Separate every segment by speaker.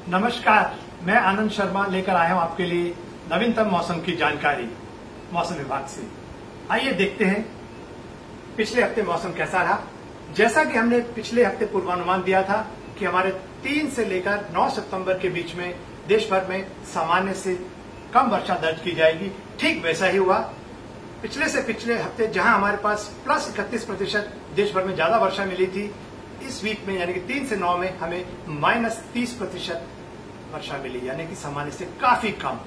Speaker 1: नमस्कार, मैं आनंद शर्मा लेकर आया हूं आपके लिए नवीनतम मौसम की जानकारी मौसम विभाग से। आइए देखते हैं पिछले हफ्ते मौसम कैसा रहा। जैसा कि हमने पिछले हफ्ते पूर्वानुमान दिया था कि हमारे 3 से लेकर 9 सितंबर के बीच में देश भर में सामान्य से कम वर्षा दर्ज की जाएगी, ठीक वैसा ही हुआ। पिछले से पिछले हफ्ते जहां हमारे पास +31% देश भर में ज्यादा वर्षा मिली थी, इस वीक में यानी कि 3 से 9 में हमें -30% वर्षा मिली, यानी कि सामान्य से काफी कम।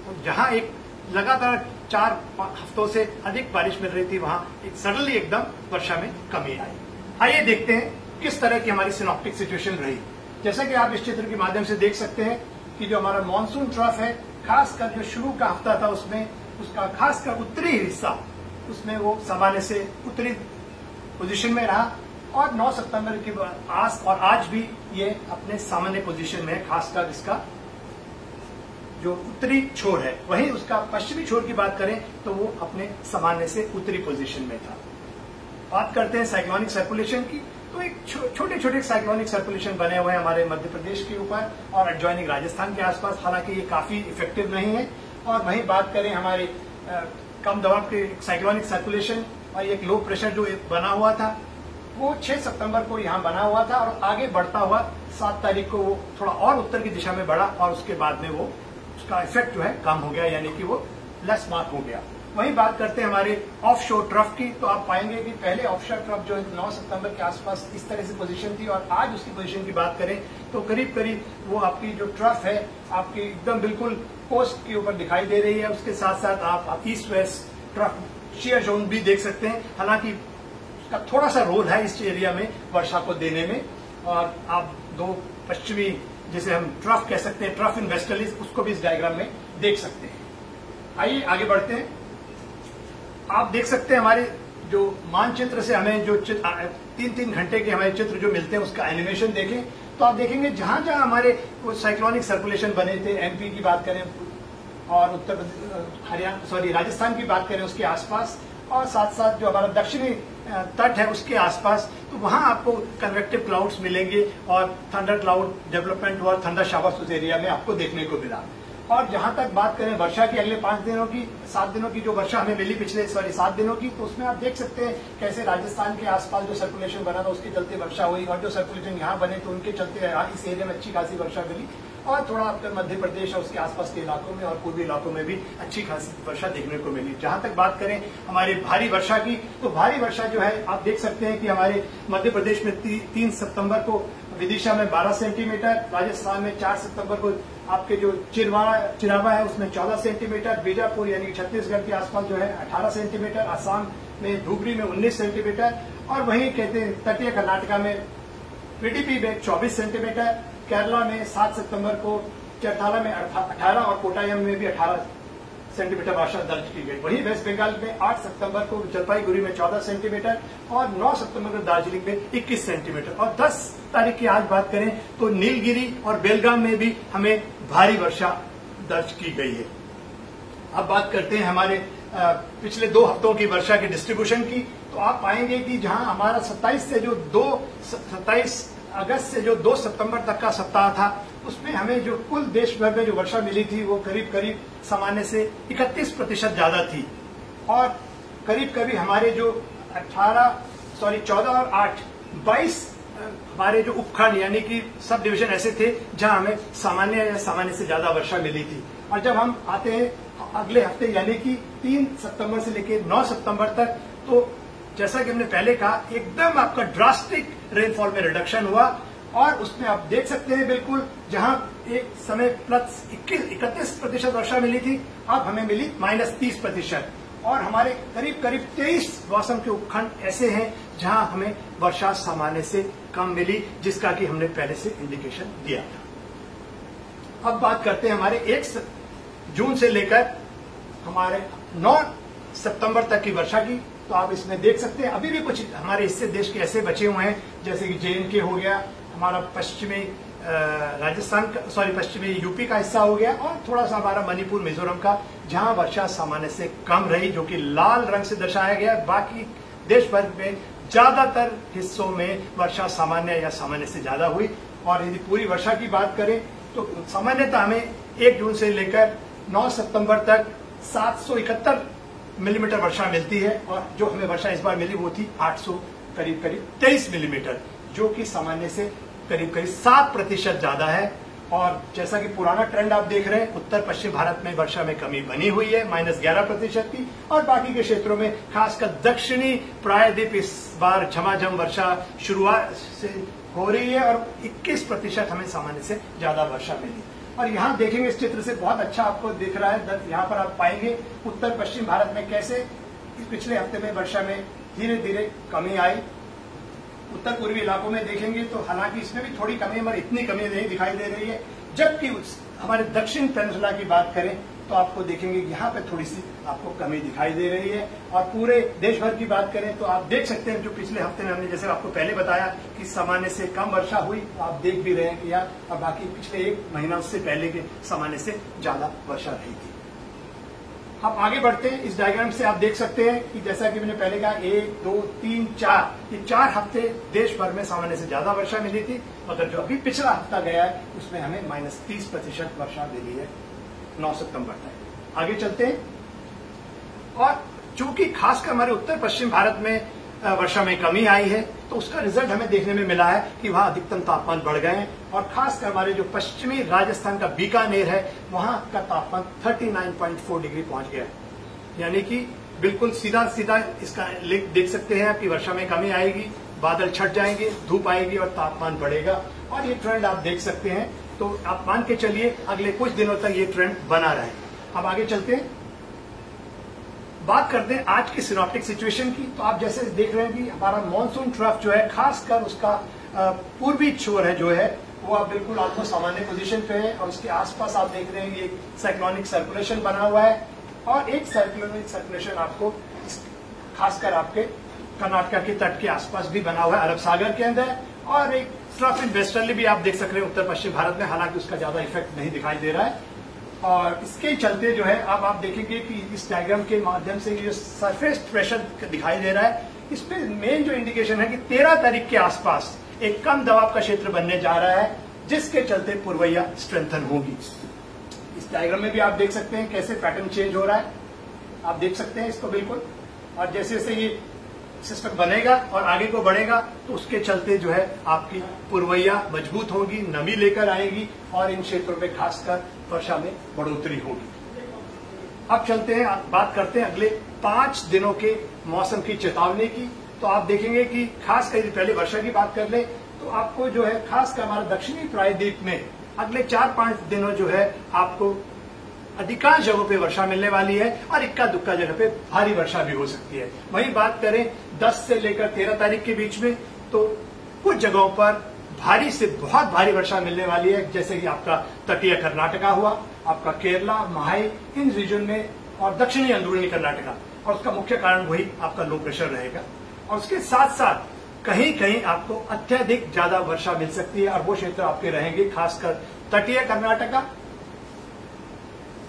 Speaker 1: तो जहां एक लगातार 4 हफ्तों से अधिक बारिश मिल रही थी, वहां एक सडनली एकदम वर्षा में कमी आई। आइए देखते हैं किस तरह की हमारी सिनॉप्टिक सिचुएशन रही। जैसा कि आप इस चित्र के माध्यम से देख सकते हैं कि जो हमारा मानसून ट्रफ है, खासकर जो शुरू का हफ्ता था उसमें उसका खासकर उत्तरी हिस्सा उसमें वो सामान्य से उत्तरी पोजीशन में रहा और 9 सितंबर के बाद और आज भी ये अपने सामान्य पोजीशन में है। खासकर इसका जो उत्तरी छोर है, वहीं उसका पश्चिमी छोर की बात करें तो वो अपने सामान्य से उत्तरी पोजीशन में था। बात करते हैं साइक्लोनिक सर्कुलेशन की, तो एक छोटे छोटे साइक्लोनिक सर्कुलेशन बने हुए हैं हमारे मध्य प्रदेश के ऊपर और एडजॉइनिंग राजस्थान के आसपास। हालांकि ये काफी इफेक्टिव नहीं है। और वहीं बात करें हमारे कम दबाव के साइक्लोनिक सर्कुलेशन और एक लो प्रेशर जो बना हुआ था, वो 6 सितंबर को यहाँ बना हुआ था और आगे बढ़ता हुआ 7 तारीख को वो थोड़ा और उत्तर की दिशा में बढ़ा और उसके बाद में वो उसका इफेक्ट जो है कम हो गया, यानी कि वो लेस मार्क हो गया। वहीं बात करते हैं हमारे ऑफशोर ट्रफ की, तो आप पाएंगे कि पहले ऑफशोर ट्रफ जो 9 सितंबर के आसपास इस तरह से पोजीशन थी और आज उसकी पोजीशन की बात करें तो करीब करीब वो आपकी जो ट्रफ है आपकी एकदम बिल्कुल कोस्ट के ऊपर दिखाई दे रही है। उसके साथ साथ आप east west trough shear zone भी देख सकते हैं। हालांकि उसका थोड़ा सा रोल है इस एरिया में वर्षा को देने में। और आप दो पश्चिमी जिसे हम ट्रफ कह सकते हैं, ट्रफ इन वेस्टर्लीज, उसको भी इस डायग्राम में देख सकते हैं। आइए आगे बढ़ते हैं। आप देख सकते हैं हमारे जो मानचित्र से हमें जो 3-3 घंटे के हमारे चित्र जो मिलते हैं उसका एनिमेशन देखें तो आप देखेंगे जहां जहां हमारे वो साइक्लोनिक सर्कुलेशन बने थे, एमपी की बात करें और राजस्थान की बात करें उसके आसपास और साथ साथ जो हमारा दक्षिणी तट है उसके आसपास, तो वहां आपको कन्वेक्टिव क्लाउड्स मिलेंगे और थंडर क्लाउड डेवलपमेंट हुआ, थंडर शावर्स उस एरिया में आपको देखने को मिला। और जहां तक बात करें वर्षा की अगले 5 दिनों की, 7 दिनों की जो वर्षा हमें मिली 7 दिनों की, तो उसमें आप देख सकते हैं कैसे राजस्थान के आसपास जो सर्कुलेशन बना था उसके चलते वर्षा हुई और जो सर्कुलेशन यहाँ बने तो उनके चलते इस एरिया में अच्छी खासी वर्षा मिली। और थोड़ा आपके मध्य प्रदेश और उसके आसपास के इलाकों में और पूर्वी इलाकों में भी अच्छी खासी वर्षा देखने को मिली। जहां तक बात करें हमारी भारी वर्षा की, तो भारी वर्षा जो है आप देख सकते हैं कि हमारे मध्य प्रदेश में 3 सितंबर को विदिशा में 12 सेंटीमीटर, राजस्थान में 4 सितंबर को आपके जो चिरावा है उसमें 14 सेंटीमीटर, बीजापुर यानी छत्तीसगढ़ के आसपास जो है 18 सेंटीमीटर, असम में धुबरी में 19 सेंटीमीटर और वहीं कहते हैं तटीय कर्नाटका में पीडीपी में 24 सेंटीमीटर, केरला में 7 सितंबर को चरथाला में 18 और कोटायम में भी 18 सेंटीमीटर वर्षा दर्ज की गई। वहीं वेस्ट बंगाल में 8 सितंबर को जलपाईगुड़ी में 14 सेंटीमीटर और 9 सितंबर को दार्जिलिंग में 21 सेंटीमीटर और 10 तारीख की आज बात करें तो नीलगिरी और बेलगाम में भी हमें भारी वर्षा दर्ज की गई है। अब बात करते हैं हमारे पिछले 2 हफ्तों की वर्षा के डिस्ट्रीब्यूशन की, तो आप पाएंगे कि जहां हमारा 27 अगस्त से जो 2 सितंबर तक का सप्ताह था उसमें हमें जो कुल देश भर में जो वर्षा मिली थी वो करीब करीब सामान्य से 31% ज्यादा थी और करीब करीब हमारे जो 14 और 8 22 हमारे जो उपखंड यानी कि सब डिवीजन ऐसे थे जहां हमें सामान्य या सामान्य से ज्यादा वर्षा मिली थी। और जब हम आते हैं अगले हफ्ते यानी कि 3 सितंबर से लेकर 9 सितंबर तक, तो जैसा कि हमने पहले कहा एकदम आपका ड्रास्टिक रेनफॉल में रिडक्शन हुआ और उसमें आप देख सकते हैं बिल्कुल जहां एक समय +31% वर्षा मिली थी, अब हमें मिली -30% और हमारे करीब करीब 23 मौसम के उपखंड ऐसे हैं जहां हमें वर्षा सामान्य से कम मिली, जिसका कि हमने पहले से इंडिकेशन दिया था। अब बात करते हैं हमारे 1 जून से लेकर हमारे 9 सितंबर तक की वर्षा की, तो आप इसमें देख सकते हैं अभी भी कुछ हमारे हिस्से देश के ऐसे बचे हुए हैं जैसे कि JNK हो गया, हमारा पश्चिमी पश्चिमी यूपी का हिस्सा हो गया और थोड़ा सा हमारा मणिपुर मिजोरम का, जहां वर्षा सामान्य से कम रही, जो कि लाल रंग से दर्शाया गया। बाकी देश भर में ज्यादातर हिस्सों में वर्षा सामान्य या सामान्य से ज्यादा हुई। और यदि पूरी वर्षा की बात करें तो सामान्यतः हमें 1 जून से लेकर 9 सितंबर तक 771 मिलीमीटर वर्षा मिलती है, और जो हमें वर्षा इस बार मिली वो थी 800 करीब 23 मिलीमीटर, जो कि सामान्य से करीब 7% ज्यादा है। और जैसा कि पुराना ट्रेंड आप देख रहे हैं, उत्तर पश्चिम भारत में वर्षा में कमी बनी हुई है -11% की, और बाकी के क्षेत्रों में खासकर दक्षिणी प्रायद्वीप इस बार झमाझम वर्षा शुरुआत से हो रही है, और 21% हमें सामान्य से ज्यादा वर्षा मिली। और यहाँ देखेंगे इस चित्र से बहुत अच्छा आपको दिख रहा है, यहाँ पर आप पाएंगे उत्तर पश्चिम भारत में कैसे पिछले हफ्ते में वर्षा में धीरे धीरे कमी आई। उत्तर पूर्वी इलाकों में देखेंगे तो हालांकि इसमें भी थोड़ी कमी, मगर इतनी कमी नहीं दिखाई दे रही है। जबकि हमारे दक्षिण पेनिनसुला की बात करें तो आपको देखेंगे यहाँ पे थोड़ी सी आपको कमी दिखाई दे रही है। और पूरे देश भर की बात करें तो आप देख सकते हैं, जो पिछले हफ्ते में हमने जैसे आपको पहले बताया कि सामान्य से कम वर्षा हुई, तो आप देख भी रहे हैं कि यार, और बाकी पिछले 1 महीना उससे पहले के सामान्य से ज्यादा वर्षा रही थी। आप आगे बढ़ते हैं, इस डायग्राम से आप देख सकते हैं कि जैसा कि मैंने पहले कहा 1, 2, 3, 4 ये 4 हफ्ते देश भर में सामान्य से ज्यादा वर्षा मिली थी, मगर जो अभी पिछला हफ्ता गया है उसमें हमें -30% वर्षा मिली है 9 सितंबर तक। आगे चलते हैं, और चूंकि खासकर हमारे उत्तर पश्चिम भारत में वर्षा में कमी आई है, तो उसका रिजल्ट हमें देखने में मिला है कि वहां अधिकतम तापमान बढ़ गए हैं, और खासकर हमारे जो पश्चिमी राजस्थान का बीकानेर है वहां का तापमान 39.4 डिग्री पहुंच गया है। यानी कि बिल्कुल सीधा सीधा इसका लिंक देख सकते हैं कि वर्षा में कमी आएगी, बादल छट जाएंगे, धूप आएगी और तापमान बढ़ेगा, और ये ट्रेंड आप देख सकते हैं। तो आप मान के चलिए अगले कुछ दिनों तक ये ट्रेंड बना रहे। अब आगे चलते हैं, बात करते हैं आज की सिनॉप्टिक सिचुएशन की। तो आप जैसे देख रहे हैं कि हमारा मॉनसून ट्रफ जो है, खासकर उसका पूर्वी छोर है जो है वो आप बिल्कुल आपको सामान्य पोजीशन पे है, और उसके आसपास आप देख रहे हैं एक साइक्लोनिक सर्कुलेशन बना हुआ है, और एक साइक्लोनिक सर्कुलेशन आपको खासकर आपके कर्नाटक के तट के आसपास भी बना हुआ है अरब सागर के अंदर, और एक ट्रफ इन वेस्टर्ली भी आप देख सकते हैं उत्तर पश्चिम भारत में, हालांकि उसका ज्यादा इफेक्ट नहीं दिखाई दे रहा है। और इसके चलते जो है अब आप देखेंगे कि इस डायग्राम के माध्यम से जो सरफेस प्रेशर दिखाई दे रहा है, इसमें मेन जो इंडिकेशन है कि 13 तारीख के आसपास एक कम दबाव का क्षेत्र बनने जा रहा है, जिसके चलते पुरवैया स्ट्रेंथन होगी। इस डायग्राम में भी आप देख सकते हैं कैसे पैटर्न चेंज हो रहा है, आप देख सकते हैं इसको बिल्कुल। और जैसे जैसे ये सिस्टम बनेगा और आगे को बढ़ेगा, तो उसके चलते जो है आपकी पुरवैया मजबूत होगी, नमी लेकर आएगी, और इन क्षेत्रों में खासकर वर्षा में बढ़ोतरी होगी। अब चलते हैं, बात करते हैं अगले 5 दिनों के मौसम की चेतावनी की। तो आप देखेंगे कि खासकर पहले वर्षा की बात कर ले तो आपको जो है खासकर हमारे दक्षिणी प्रायद्वीप में अगले 4-5 दिनों जो है आपको अधिकांश जगहों पे वर्षा मिलने वाली है, और इक्का दुक्का जगह पे भारी वर्षा भी हो सकती है। वहीं बात करें 10 से लेकर 13 तारीख के बीच में, तो कुछ जगहों पर भारी से बहुत भारी वर्षा मिलने वाली है, जैसे कि आपका तटीय कर्नाटका हुआ, आपका केरला, महाई, इन रीजन में, और दक्षिणी अंदरूनी कर्नाटका, और उसका मुख्य कारण वही आपका लो प्रेशर रहेगा। और उसके साथ साथ कहीं कहीं आपको अत्यधिक ज्यादा वर्षा मिल सकती है, और वो क्षेत्र आपके रहेंगे खासकर तटीय कर्नाटका,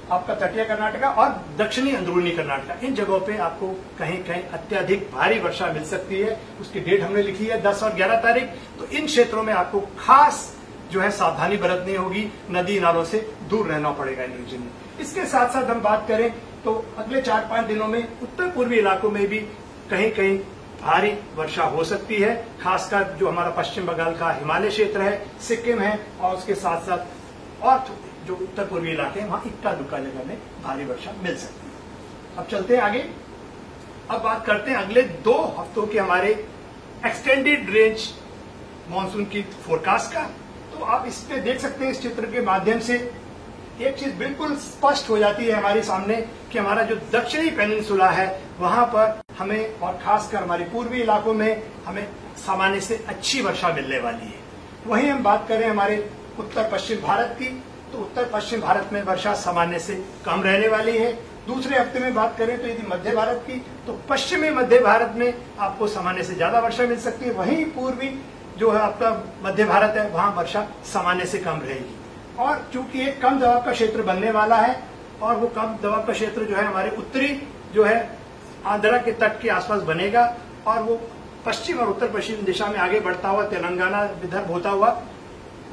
Speaker 1: आपका तटीय कर्नाटका और दक्षिणी अंदरूनी कर्नाटका, इन जगहों पे आपको कहीं कहीं अत्यधिक भारी वर्षा मिल सकती है। उसकी डेट हमने लिखी है 10 और 11 तारीख। तो इन क्षेत्रों में आपको खास जो है सावधानी बरतनी होगी, नदी नालों से दूर रहना पड़ेगा इन रीजन में। इसके साथ साथ हम बात करें तो अगले 4-5 दिनों में उत्तर पूर्वी इलाकों में भी कहीं कहीं भारी वर्षा हो सकती है, खासकर जो हमारा पश्चिम बंगाल का हिमालय क्षेत्र है, सिक्किम है, और उसके साथ साथ और जो उत्तर पूर्वी इलाके हैं वहां इक्का दुक्का जगह में भारी वर्षा मिल सकती है। अब चलते हैं आगे, अब बात करते हैं अगले 2 हफ्तों के हमारे एक्सटेंडेड रेंज मॉनसून की फोरकास्ट का। तो आप इस पे देख सकते हैं, इस चित्र के माध्यम से एक चीज बिल्कुल स्पष्ट हो जाती है हमारे सामने कि हमारा जो दक्षिणी पेनिनसुला है वहां पर हमें, और खासकर हमारे पूर्वी इलाकों में हमें सामान्य से अच्छी वर्षा मिलने वाली है। वहीं हम बात करें हमारे उत्तर पश्चिम भारत की, तो उत्तर पश्चिम भारत में वर्षा सामान्य से कम रहने वाली है। दूसरे हफ्ते में बात करें तो यदि मध्य भारत की, तो पश्चिमी मध्य भारत में आपको सामान्य से ज्यादा वर्षा मिल सकती है। वहीं पूर्वी जो है आपका मध्य भारत है वहां वर्षा सामान्य से कम रहेगी। और चूंकि एक कम दबाव का क्षेत्र बनने वाला है, और वो कम दबाव का क्षेत्र जो है हमारे उत्तरी जो है आंध्रा के तट के आसपास बनेगा, और वो पश्चिम और उत्तर पश्चिम दिशा में आगे बढ़ता हुआ तेलंगाना विदर्भ होता हुआ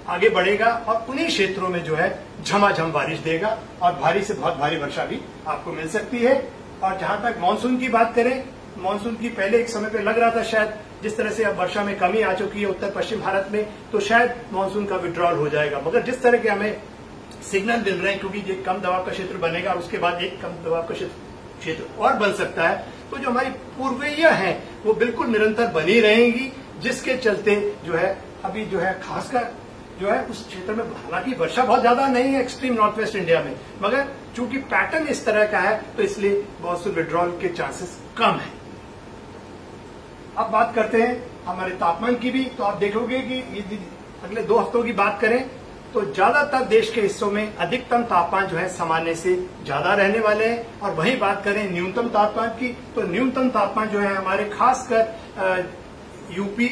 Speaker 1: आगे बढ़ेगा और उन्हीं क्षेत्रों में जो है झमाझम बारिश देगा और भारी से बहुत भारी वर्षा भी आपको मिल सकती है। और जहां तक मानसून की बात करें, मानसून की पहले एक समय पे लग रहा था शायद जिस तरह से अब वर्षा में कमी आ चुकी है उत्तर पश्चिम भारत में, तो शायद मानसून का विड्रॉल हो जाएगा। मगर जिस तरह के हमें सिग्नल मिल रहे हैं, क्योंकि एक कम दबाव का क्षेत्र बनेगा और उसके बाद एक कम दबाव का क्षेत्र और बन सकता है, तो जो हमारी पूर्वीय है वो बिल्कुल निरंतर बनी रहेंगी, जिसके चलते जो है अभी जो है खासकर जो है उस क्षेत्र में हालांकि वर्षा बहुत ज्यादा नहीं है एक्सट्रीम नॉर्थ वेस्ट इंडिया में, मगर चूंकि पैटर्न इस तरह का है तो इसलिए मानसून विड्रॉल के चांसेस कम है। अब बात करते हैं हमारे तापमान की भी, तो आप देखोगे कि यदि अगले 2 हफ्तों की बात करें तो ज्यादातर देश के हिस्सों में अधिकतम तापमान जो है सामान्य से ज्यादा रहने वाले हैं। और वहीं बात करें न्यूनतम तापमान की, तो न्यूनतम तापमान जो है हमारे खासकर यूपी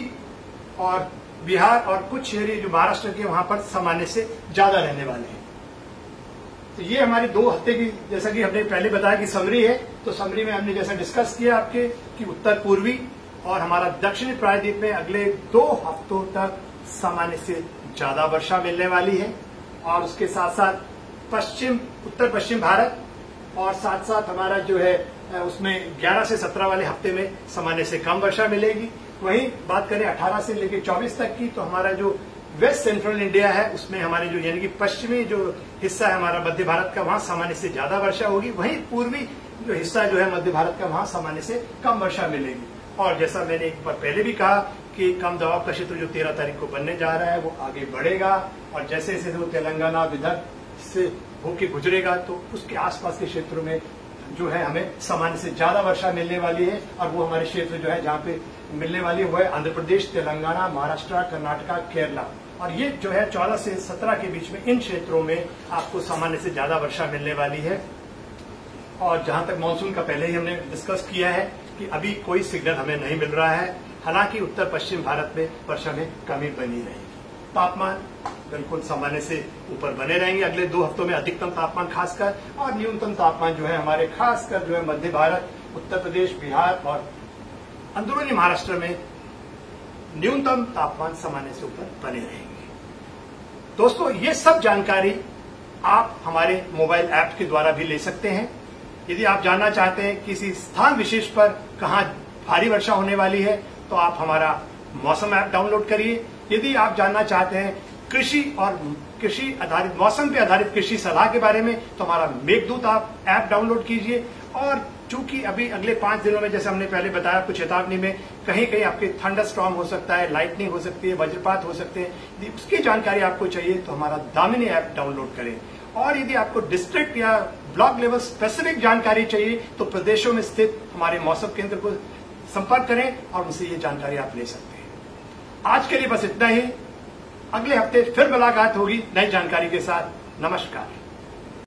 Speaker 1: और बिहार और कुछ एरिया जो महाराष्ट्र के वहां पर सामान्य से ज्यादा रहने वाले हैं। तो ये हमारी 2 हफ्ते की, जैसा कि हमने पहले बताया कि समरी है, तो समरी में हमने जैसा डिस्कस किया आपके कि उत्तर पूर्वी और हमारा दक्षिणी प्रायद्वीप में अगले 2 हफ्तों तक सामान्य से ज्यादा वर्षा मिलने वाली है। और उसके साथ साथ उत्तर पश्चिम भारत और साथ साथ हमारा जो है उसमें 11 से 17 वाले हफ्ते में सामान्य से कम वर्षा मिलेगी। वहीं बात करें 18 से लेकर 24 तक की, तो हमारा जो वेस्ट सेंट्रल इंडिया है उसमें हमारे जो यानी कि पश्चिमी जो हिस्सा है हमारा मध्य भारत का, वहां सामान्य से ज्यादा वर्षा होगी। वहीं पूर्वी जो हिस्सा जो है मध्य भारत का, वहां सामान्य से कम वर्षा मिलेगी। और जैसा मैंने एक बार पहले भी कहा कि कम दबाव का क्षेत्र जो 13 तारीख को बनने जा रहा है वो आगे बढ़ेगा और जैसे जैसे वो तेलंगाना विदर्भ से होके गुजरेगा तो उसके आसपास के क्षेत्रों में जो है हमें सामान्य से ज्यादा वर्षा मिलने वाली है। और वो हमारे क्षेत्र जो है जहां पे मिलने वाली है वो है आंध्र प्रदेश, तेलंगाना, महाराष्ट्र, कर्नाटका, केरला। और ये जो है 14 से 17 के बीच में इन क्षेत्रों में आपको सामान्य से ज्यादा वर्षा मिलने वाली है। और जहां तक मानसून का पहले ही हमने डिस्कस किया है कि अभी कोई सिग्नल हमें नहीं मिल रहा है, हालांकि उत्तर पश्चिम भारत में वर्षा में कमी बनी रहेगी। तापमान बिल्कुल सामान्य से ऊपर बने रहेंगे अगले 2 हफ्तों में, अधिकतम तापमान खासकर, और न्यूनतम तापमान जो है हमारे खासकर जो है मध्य भारत, उत्तर प्रदेश, बिहार और अंदरूनी महाराष्ट्र में न्यूनतम तापमान सामान्य से ऊपर बने रहेंगे। दोस्तों, ये सब जानकारी आप हमारे मोबाइल ऐप के द्वारा भी ले सकते हैं। यदि आप जानना चाहते हैं किसी स्थान विशेष पर कहां भारी वर्षा होने वाली है तो आप हमारा मौसम ऐप डाउनलोड करिए। यदि आप जानना चाहते हैं कृषि और कृषि आधारित, मौसम पे आधारित कृषि सलाह के बारे में, तो हमारा मेघदूत आप ऐप डाउनलोड कीजिए। और चूंकि अभी अगले 5 दिनों में, जैसे हमने पहले बताया आपको चेतावनी में, कहीं कहीं आपके थंडर स्टॉर्म हो सकता है, लाइटनिंग हो सकती है, वज्रपात हो सकते हैं, यदि उसकी जानकारी आपको चाहिए तो हमारा दामिनी ऐप डाउनलोड करें। और यदि आपको डिस्ट्रिक्ट या ब्लॉक लेवल स्पेसिफिक जानकारी चाहिए तो प्रदेशों में स्थित हमारे मौसम केंद्र को संपर्क करें और उनसे ये जानकारी आप ले सकते हैं। आज के लिए बस इतना ही। अगले हफ्ते फिर मुलाकात होगी नई जानकारी के साथ। नमस्कार।